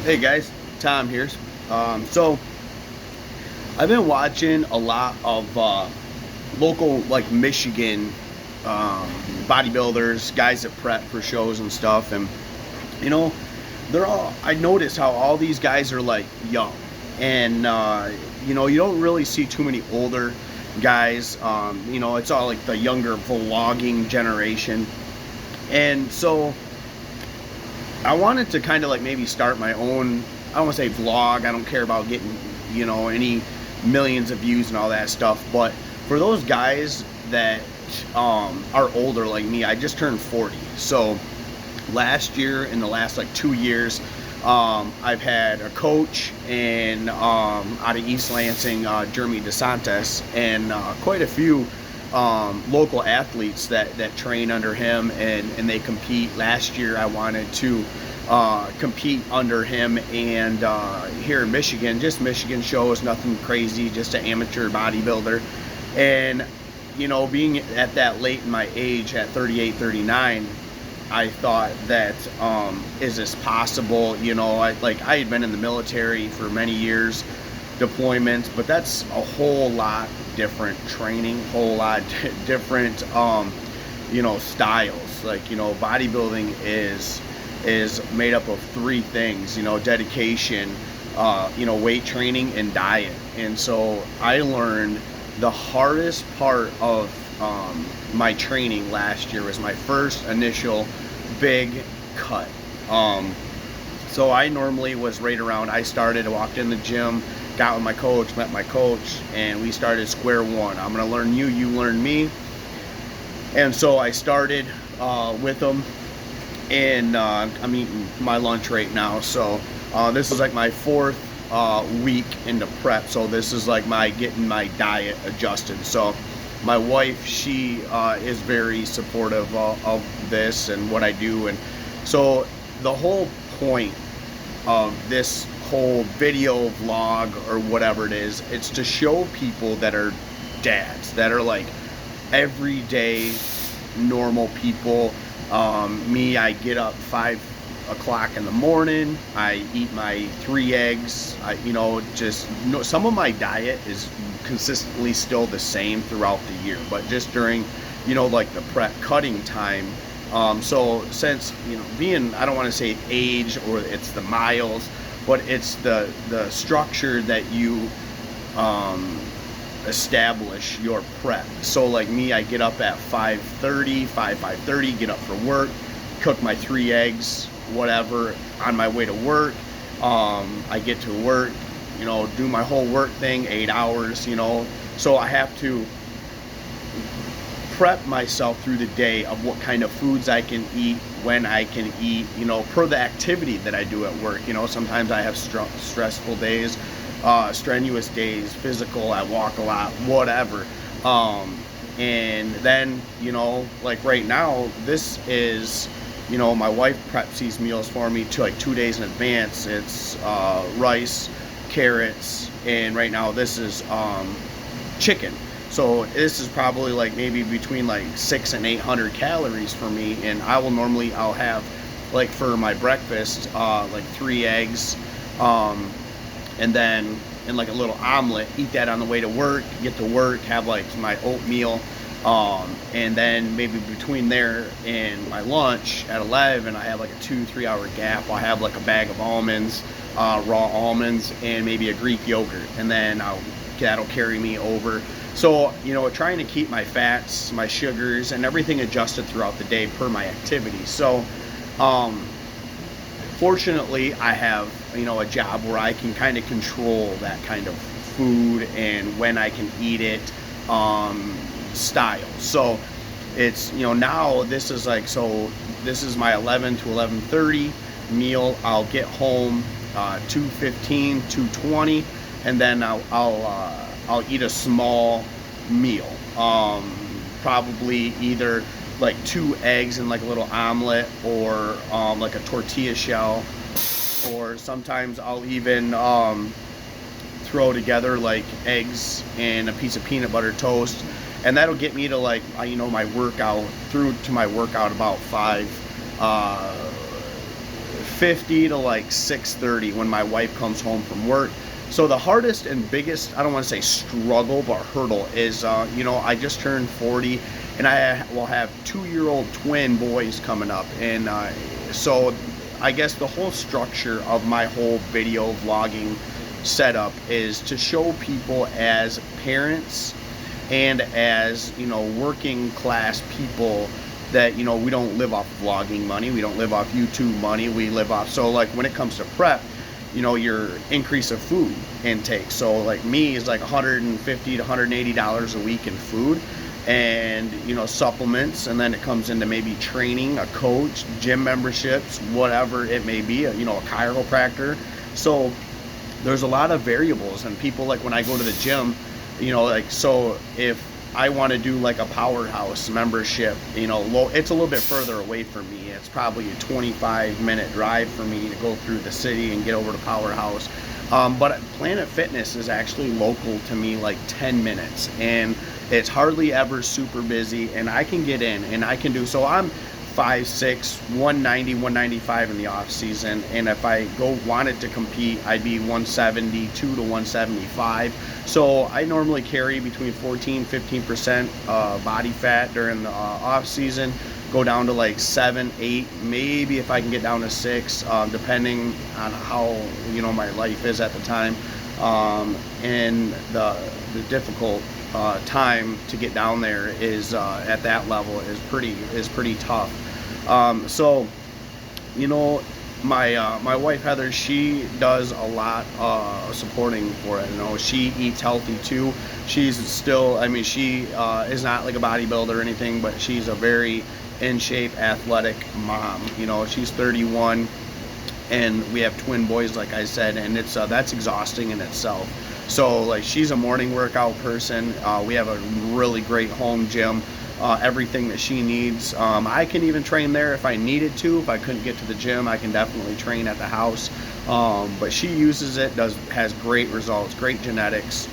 Hey guys, Tom here. So I've been watching a lot of local, like Michigan, bodybuilders, guys that prep for shows and stuff, and you know, they're all. I notice how all these guys are like young, and you don't really see too many older guys. It's all like the younger vlogging generation, and so I wanted to kind of like maybe start my own. I don't want to say vlog. I don't care about getting any millions of views and all that stuff. But for those guys that are older like me, I just turned 40. So last year, in the last like 2 years, I've had a coach and out of East Lansing, Jeremy DeSantis, and quite a few local athletes that train under him and they compete. Last year I wanted to compete under him, and here in Michigan, just Michigan shows, nothing crazy, just an amateur bodybuilder. And being at that late in my age, at 38, 39, I thought that is this possible? I had been in the military for many years, deployments, but that's a whole lot different training, whole lot different styles. Bodybuilding is made up of three things: dedication, weight training, and diet. And so I learned the hardest part of my training last year was my first initial big cut. So I normally was right around, I walked in the gym, got with my coach, met my coach, and we started square one. I'm gonna learn you, you learn me. And so I started with them, and I'm eating my lunch right now. So this is like my fourth week into prep. So this is like getting my diet adjusted. So my wife, she is very supportive of this and what I do. And so the whole point of this whole video vlog or whatever it is, it's to show people that are dads, that are like everyday normal people. Me, I get up 5 o'clock in the morning, I eat my 3 eggs. Some of my diet is consistently still the same throughout the year, but just during like the prep cutting time. So since being, I don't want to say age or it's the miles, but it's the structure that you establish your prep. So like me, I get up at 5:30, get up for work, cook my 3 eggs, whatever, on my way to work. I get to work, do my whole work thing, 8 hours, so I have to prep myself through the day of what kind of foods I can eat, when I can eat, per the activity that I do at work. Sometimes I have stressful days, strenuous days, physical, I walk a lot, whatever. And then, like right now, this is, my wife preps these meals for me to like 2 days in advance. It's rice, carrots, and right now this is chicken. So this is probably like maybe between like 600 and 800 calories for me. And I'll have like for my breakfast like 3 eggs, and then like a little omelet. Eat that on the way to work. Get to work, have like my oatmeal, and then maybe between there and my lunch at 11, I have like a 2-3 hour gap. I'll have like a bag of almonds, raw almonds, and maybe a Greek yogurt, and then that'll carry me over. So, trying to keep my fats, my sugars, and everything adjusted throughout the day per my activity. So, fortunately, I have, a job where I can kind of control that kind of food and when I can eat it, style. So, it's, now this is like, so this is my 11 to 11:30 meal. I'll get home 2:15, 2:20, and then I'll eat a small meal, probably either like 2 eggs and like a little omelet, or like a tortilla shell, or sometimes I'll even throw together like eggs and a piece of peanut butter toast, and that'll get me to like my workout, through to my workout about 6:50 to like 6:30 when my wife comes home from work. So the hardest and biggest, I don't want to say struggle, but hurdle is, I just turned 40, and I will have 2-year-old twin boys coming up. And so I guess the whole structure of my whole video vlogging setup is to show people as parents and as, working class people that, we don't live off vlogging money. We don't live off YouTube money. We live off, so like when it comes to prep, your increase of food intake. So like me is like $150 to $180 a week in food, and supplements, and then it comes into maybe training, a coach, gym memberships, whatever it may be, a chiropractor. So there's a lot of variables, and people, like when I go to the gym, so if I want to do like a Powerhouse membership, it's a little bit further away from me. It's probably a 25-minute drive for me to go through the city and get over to Powerhouse. But Planet Fitness is actually local to me, like 10 minutes, and it's hardly ever super busy, and I can get in and I can do, so I'm 5'6", 190, 195 in the off season, and if I wanted to compete, I'd be 172 to 175. So I normally carry between 14-15% body fat during the off season, go down to like 7, 8, maybe if I can get down to 6, depending on how my life is at the time, and the difficult time to get down there is at that level is pretty tough. So my wife Heather, she does a lot supporting for it. She eats healthy too. She's still, she is not like a bodybuilder or anything, but she's a very in shape, athletic mom. She's 31, and we have twin boys, like I said, and it's that's exhausting in itself. So like, she's a morning workout person. We have a really great home gym. Everything that she needs. I can even train there if I needed to. If I couldn't get to the gym, I can definitely train at the house. But she uses it, has great results, great genetics.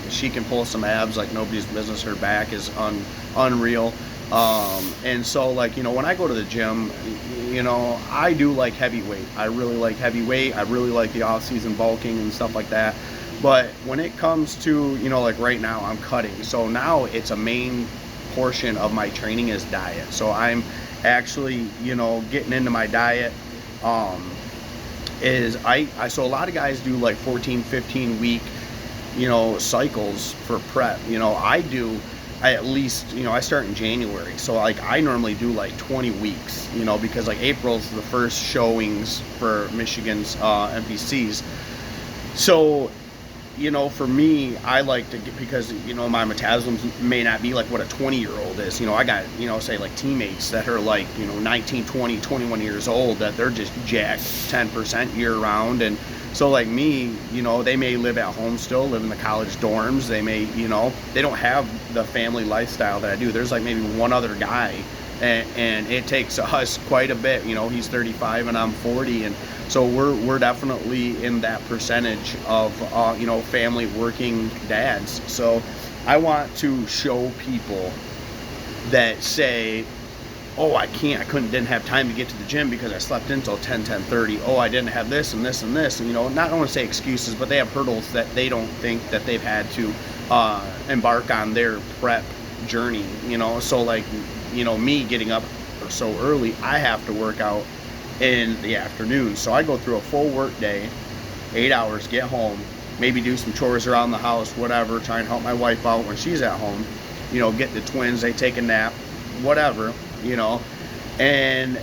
She can pull some abs like nobody's business. Her back is unreal. And so like, when I go to the gym, I do like heavyweight. I really like heavyweight. I really like the off-season bulking and stuff like that. But when it comes to, like right now I'm cutting. So now it's a main portion of my training is diet. So I'm actually, getting into my diet. So a lot of guys do like 14-15 week, cycles for prep. I at least, I start in January. So like I normally do like 20 weeks, because like April's the first showings for Michigan's NPCs. So for me, I like to get, because, my metabolism may not be like what a 20-year-old is. I got, say like teammates that are like, 19, 20, 21 years old, that they're just jacked 10% year round. And so like me, they may live at home still, live in the college dorms. They may, they don't have the family lifestyle that I do. There's like maybe one other guy, and it takes us quite a bit. He's 35 and I'm 40, and so we're definitely in that percentage of family working dads. So I want to show people that say, oh, didn't have time to get to the gym because I slept until 10:30. Oh, I didn't have this and this and this. And, not I want to say excuses, but they have hurdles that they don't think that they've had to embark on their prep journey. So like, me getting up so early, I have to work out in the afternoon. So I go through a full work day, 8 hours, get home, maybe do some chores around the house, whatever, try and help my wife out when she's at home, get the twins, they take a nap, whatever, and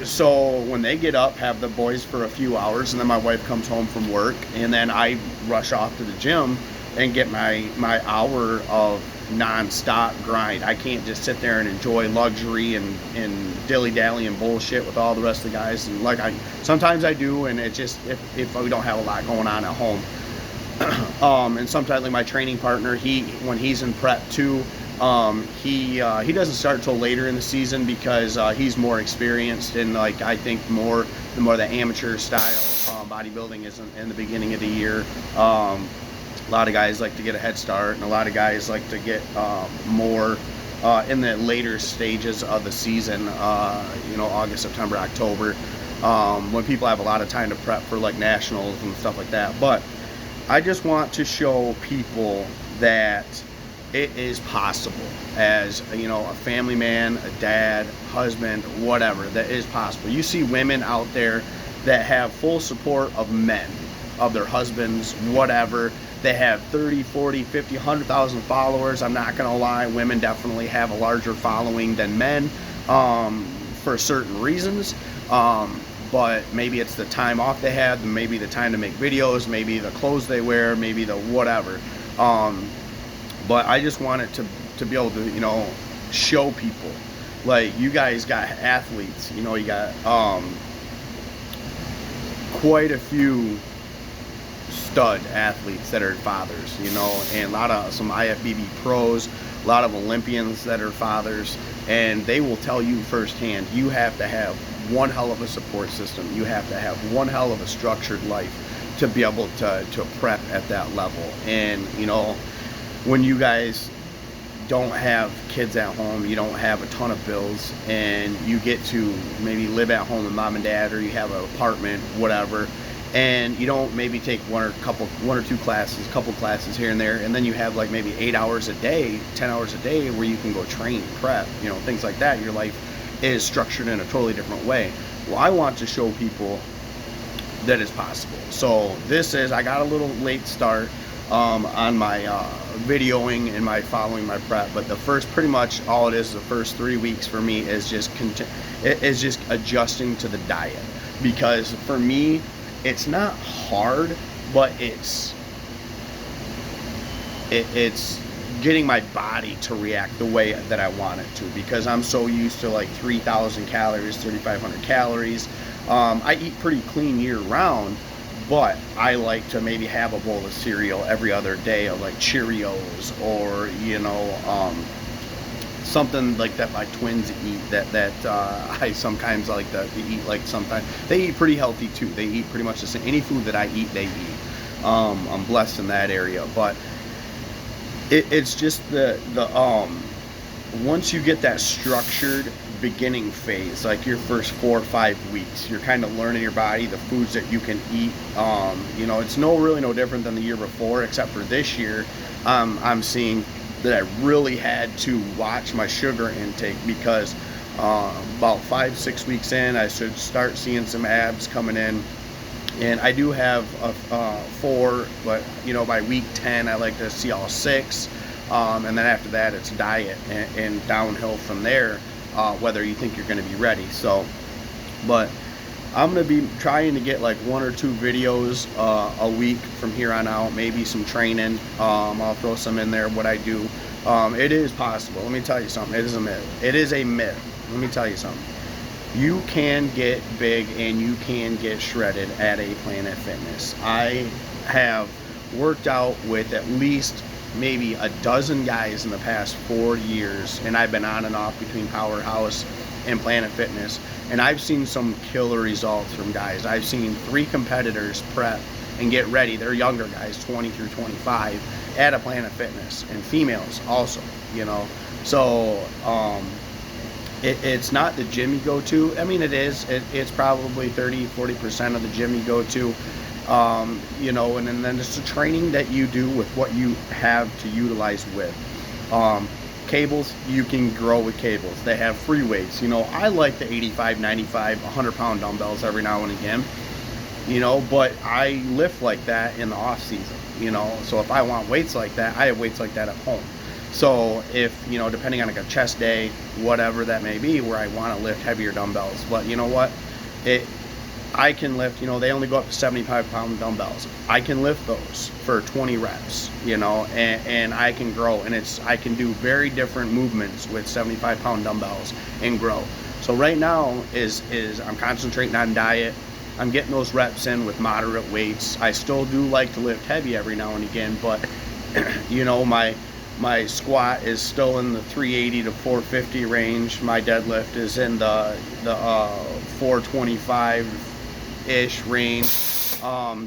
so when they get up, have the boys for a few hours, and then my wife comes home from work, and then I rush off to the gym and get my hour of non-stop grind. I can't just sit there and enjoy luxury and dilly-dally and bullshit with all the rest of the guys. And like sometimes I do, and it's just if we don't have a lot going on at home. And sometimes like my training partner, when he's in prep too, he doesn't start till later in the season because he's more experienced, and like I think the more the amateur style bodybuilding is in the beginning of the year. A lot of guys like to get a head start, and a lot of guys like to get more in the later stages of the season, August, September, October. when people have a lot of time to prep for like nationals and stuff like that. But I just want to show people that it is possible, as you know, a family man, a dad, husband, whatever, that is possible. You see women out there that have full support of men, of their husbands, whatever. They have 30, 40, 50, 100,000 followers. I'm not gonna lie, women definitely have a larger following than men, for certain reasons. But maybe it's the time off they have, maybe the time to make videos, maybe the clothes they wear, maybe the whatever. But I just wanted to be able to, you know, show people, like, you guys got athletes, you know, you got quite a few stud athletes that are fathers, you know, and a lot of some IFBB pros, a lot of Olympians that are fathers, and they will tell you firsthand, you have to have one hell of a support system. You have to have one hell of a structured life to be able to prep at that level. And, you know, when you guys don't have kids at home, you don't have a ton of bills, and you get to maybe live at home with mom and dad, or you have an apartment, whatever, and you don't maybe take one or two classes, couple classes here and there, and then you have like maybe 8 hours a day, 10 hours a day where you can go train, prep, you know, things like that. Your life is structured in a totally different way. Well, I want to show people that it's possible. So this is, I got a little late start on my videoing and my following my prep, but the first, pretty much all it is, the first 3 weeks for me is just adjusting to the diet, because for me it's not hard, but it's getting my body to react the way that I want it to, because I'm so used to like 3,000 calories, 3,500 calories. I eat pretty clean year round, but I like to maybe have a bowl of cereal every other day, of like Cheerios, or, you know, something like that my twins eat, that I sometimes like to eat. Like, sometimes they eat pretty healthy too. They eat pretty much the same. Any food that I eat, they eat. I'm blessed in that area, but it's just the once you get that structured beginning phase, like your first 4 or 5 weeks, you're kind of learning your body, the foods that you can eat. You know, it's really no different than the year before, except for this year, I'm seeing that I really had to watch my sugar intake, because about 5-6 weeks in, I should start seeing some abs coming in. And I do have 4, but, you know, by week 10 I like to see all 6, and then after that it's diet and downhill from there, whether you think you're going to be ready. So, but I'm going to be trying to get like 1 or 2 videos a week from here on out, maybe some training. I'll throw some in there, what I do. It is possible. Let me tell you something. It is a myth. It is a myth. Let me tell you something. You can get big and you can get shredded at a Planet Fitness. I have worked out with at least maybe a dozen guys in the past 4 years, and I've been on and off between Powerhouse and Planet Fitness, and I've seen some killer results from guys. I've seen 3 competitors prep and get ready. They're younger guys, 20 through 25, at a Planet Fitness, and females also, you know. So it's not the gym you go to. I mean, it is. It's probably 30-40% of the gym you go to. You know, and then it's the training that you do with what you have to utilize with. Cables, you can grow with cables. They have free weights. You know, I like the 85, 95, 100-pound dumbbells every now and again, you know, but I lift like that in the off season, you know. So if I want weights like that, I have weights like that at home. So if, you know, depending on like a chest day, whatever that may be, where I want to lift heavier dumbbells, but you know what, I can lift, you know, they only go up to 75-pound dumbbells. I can lift those for 20 reps, you know, and I can grow, and I can do very different movements with 75-pound dumbbells and grow. So right now is I'm concentrating on diet. I'm getting those reps in with moderate weights. I still do like to lift heavy every now and again, but you know, my squat is still in the 380 to 450 range. My deadlift is in the 425-ish range,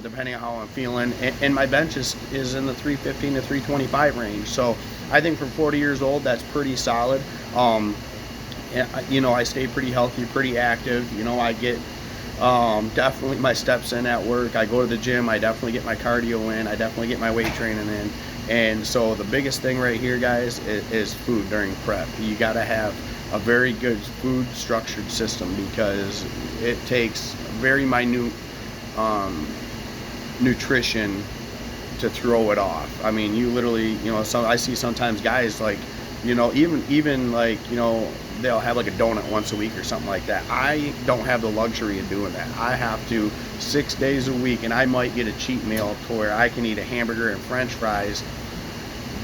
depending on how I'm feeling. And my bench is in the 315 to 325 range. So I think for 40 years old, that's pretty solid. You know, I stay pretty healthy, pretty active. You know, I get Definitely my steps in at work. I go to the gym. I definitely get my cardio in. I definitely get my weight training in. And so the biggest thing right here, guys, is food during prep. You got to have a very good food structured system, because it takes very minute nutrition to throw it off. I mean, you literally, I see sometimes guys like, even like, they'll have like a donut once a week or something like that. I don't have the luxury of doing that. I have to 6 days a week, and I might get a cheat meal to where I can eat a hamburger and French fries,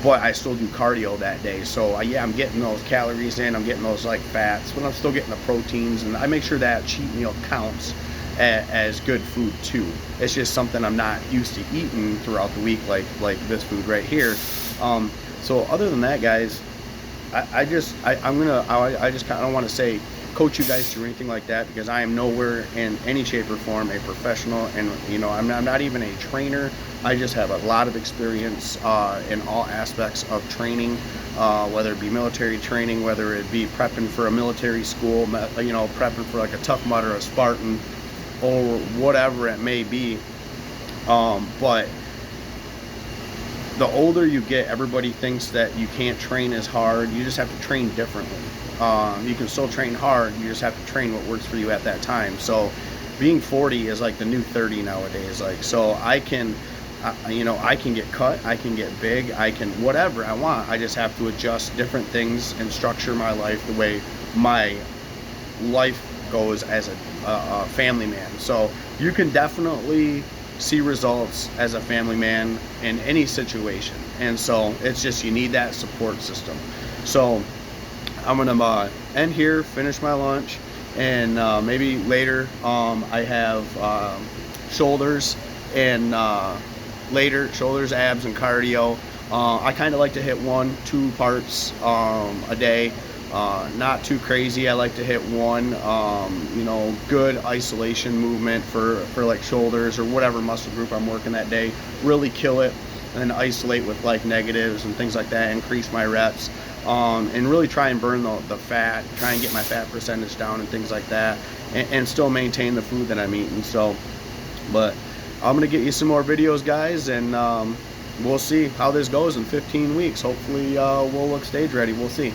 but I still do cardio that day. So yeah, I'm getting those calories in, I'm getting those like fats, but I'm still getting the proteins, and I make sure that cheat meal counts as good food too. It's just something I'm not used to eating throughout the week, like this food right here. So other than that, guys, I just kind of don't want to say coach you guys through anything like that, because I am nowhere in any shape or form a professional, and I'm not even a trainer. I just have a lot of experience in all aspects of training, whether it be military training, whether it be prepping for a military school, prepping for like a Tough Mudder or a Spartan, or whatever it may be. But the older you get, everybody thinks that you can't train as hard. You just have to train differently. You can still train hard, you just have to train what works for you at that time. So being 40 is like the new 30 nowadays. Like, so I can get cut, I can get big, I can whatever I want. I just have to adjust different things and structure my life the way my life goes as a family man. So you can definitely see results as a family man in any situation, and so it's just, you need that support system. So I'm gonna end here, finish my lunch, and maybe later I have shoulders, and shoulders, abs, and cardio. I kind of like to hit 1-2 parts a day. Not too crazy. I like to hit one, good isolation movement for like shoulders or whatever muscle group I'm working that day. Really kill it, and then isolate with like negatives and things like that. Increase my reps, and really try and burn the fat. Try and get my fat percentage down and things like that, and still maintain the food that I'm eating. So, but I'm gonna get you some more videos, guys, and we'll see how this goes in 15 weeks. Hopefully, we'll look stage ready. We'll see.